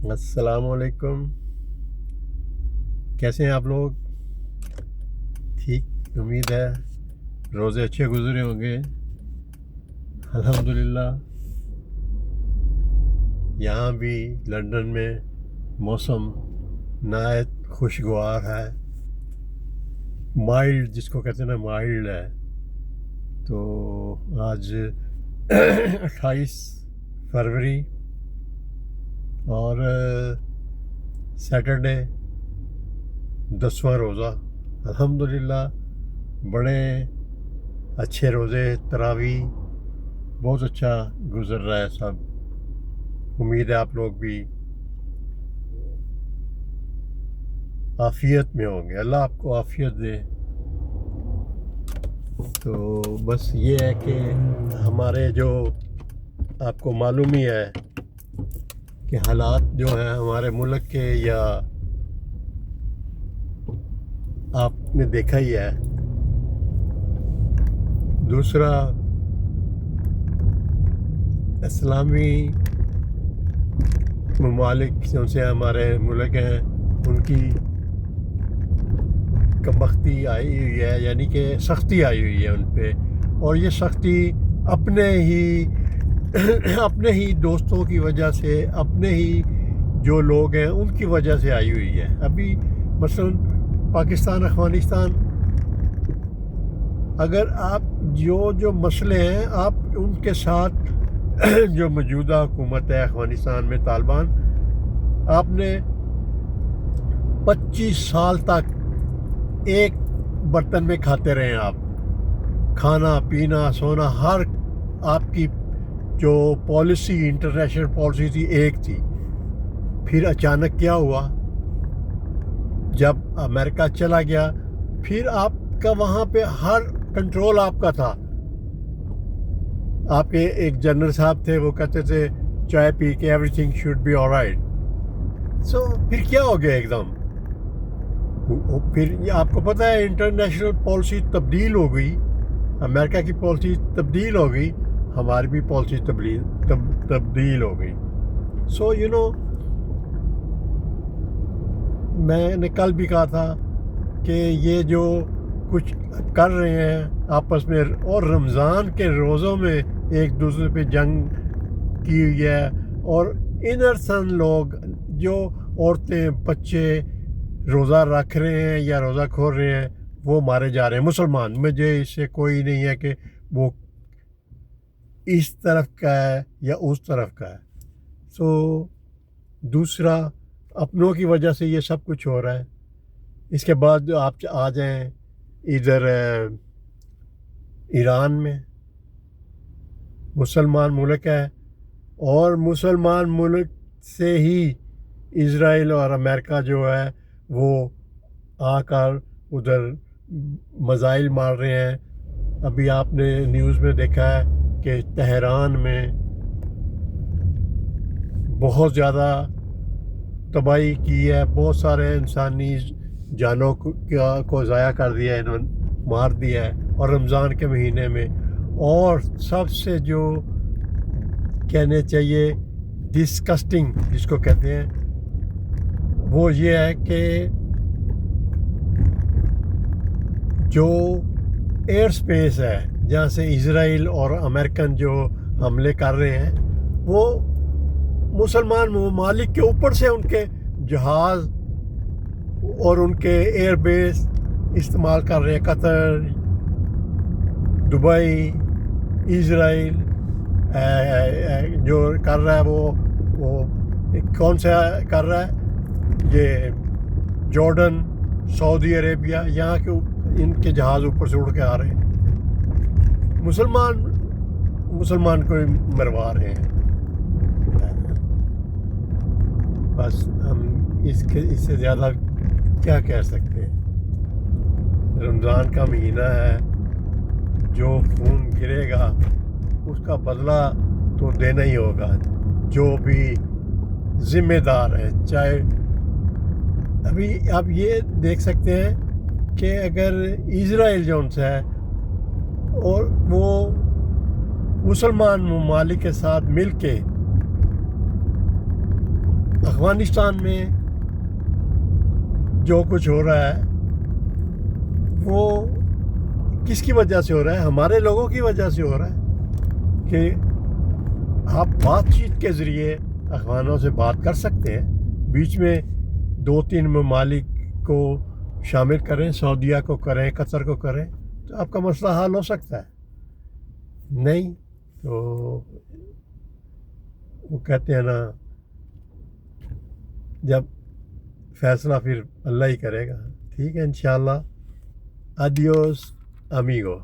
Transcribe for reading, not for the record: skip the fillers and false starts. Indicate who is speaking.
Speaker 1: السلام علیکم. کیسے ہیں آپ لوگ؟ ٹھیک، امید ہے روزے اچھے گزرے ہوں گے. الحمدللہ یہاں بھی لندن میں موسم نہایت خوشگوار ہے، مائلڈ جس کو کہتے ہیں نا، مائلڈ ہے. تو آج 28 فروری اور سیٹرڈے 10واں روزہ. الحمدللہ بڑے اچھے روزے، تراویح بہت اچھا گزر رہا ہے سب. امید ہے آپ لوگ بھی عافیت میں ہوں گے. اللہ آپ کو عافیت دے. تو بس یہ ہے کہ ہمارے جو آپ کو معلوم ہی ہے کہ حالات جو ہیں ہمارے ملک کے، یا آپ نے دیکھا ہی ہے. دوسرا، اسلامی ممالک جن سے ہمارے ملک ہیں ان کی کمبختی آئی ہوئی ہے، یعنی کہ سختی آئی ہوئی ہے ان پہ. اور یہ سختی اپنے ہی دوستوں کی وجہ سے، اپنے ہی جو لوگ ہیں ان کی وجہ سے آئی ہوئی ہے. ابھی مثلاً پاکستان، افغانستان، اگر آپ جو مسئلے ہیں آپ ان کے ساتھ جو موجودہ حکومت ہے افغانستان میں، طالبان، آپ نے 25 سال تک ایک برتن میں کھاتے رہے. آپ کھانا پینا سونا، ہر آپ کی جو پالیسی، انٹرنیشنل پالیسی تھی، ایک تھی. پھر اچانک کیا ہوا؟ جب امریکہ چلا گیا، پھر آپ کا وہاں پہ ہر کنٹرول آپ کا تھا. آپ کے ایک جنرل صاحب تھے، وہ کہتے تھے چائے پی کے everything should be all right. So پھر کیا ہو گیا ایک دم؟ پھر آپ کو پتہ ہے انٹرنیشنل پالیسی تبدیل ہو گئی، امریکہ کی پالیسی تبدیل ہو گئی، ہماری بھی پالیسی تبدیل ہو گئی. سو میں نے کل بھی کہا تھا کہ یہ جو کچھ کر رہے ہیں آپس میں، اور رمضان کے روزوں میں ایک دوسرے پہ جنگ کی ہوئی ہے، اور انرسن لوگ جو عورتیں بچے روزہ رکھ رہے ہیں یا روزہ کھول رہے ہیں وہ مارے جا رہے ہیں. مسلمان، مجھے اس سے کوئی نہیں ہے کہ وہ اس طرف کا ہے یا اس طرف کا ہے. سو دوسرا، اپنوں کی وجہ سے یہ سب کچھ ہو رہا ہے. اس کے بعد آپ آ جائیں ادھر ایران میں، مسلمان ملک ہے، اور مسلمان ملک سے ہی اسرائیل اور امریکہ جو ہے وہ آ کر ادھر میزائل مار رہے ہیں. ابھی آپ نے نیوز میں دیکھا ہے کہ تہران میں بہت زیادہ تباہی کی ہے، بہت سارے انسانی جانوں کو ضائع کر دیا ہے، انہوں نے مار دیا ہے، اور رمضان کے مہینے میں. اور سب سے جو کہنے چاہیے ڈسکسٹنگ جس کو کہتے ہیں، وہ یہ ہے کہ جو ایئر سپیس ہے جہاں سے اسرائیل اور امریکن جو حملے کر رہے ہیں، وہ مسلمان ممالک کے اوپر سے ان کے جہاز اور ان کے ایئر بیس استعمال کر رہے ہیں. قطر، دبئی، اسرائیل جو کر رہا ہے وہ کون سا کر رہا ہے؟ یہ جارڈن، سعودی عربیہ، یہاں کے ان کے جہاز اوپر سے اڑ کے آ رہے ہیں. مسلمان کو مروا رہے ہیں. بس ہم اس سے زیادہ کیا کہہ سکتے ہیں؟ رمضان کا مہینہ ہے، جو خون گرے گا اس کا بدلہ تو دینا ہی ہوگا. جو بھی ذمہ دار ہیں، چاہے ابھی آپ یہ دیکھ سکتے ہیں کہ اگر اسرائیل جو ان سے ہے اور وہ مسلمان ممالک کے ساتھ مل کے افغانستان میں جو کچھ ہو رہا ہے وہ کس کی وجہ سے ہو رہا ہے؟ ہمارے لوگوں کی وجہ سے ہو رہا ہے کہ آپ بات چیت کے ذریعے افغانوں سے بات کر سکتے ہیں، بیچ میں 2-3 ممالک کو شامل کریں، سعودیہ کو کریں، قطر کو کریں، تو آپ کا مسئلہ حل ہو سکتا ہے۔ نہیں تو وہ کہتے ہیں نا، جب فیصلہ پھر اللہ ہی کرے گا۔ ٹھیک ہے، انشاءاللہ۔ Adiós, amigo.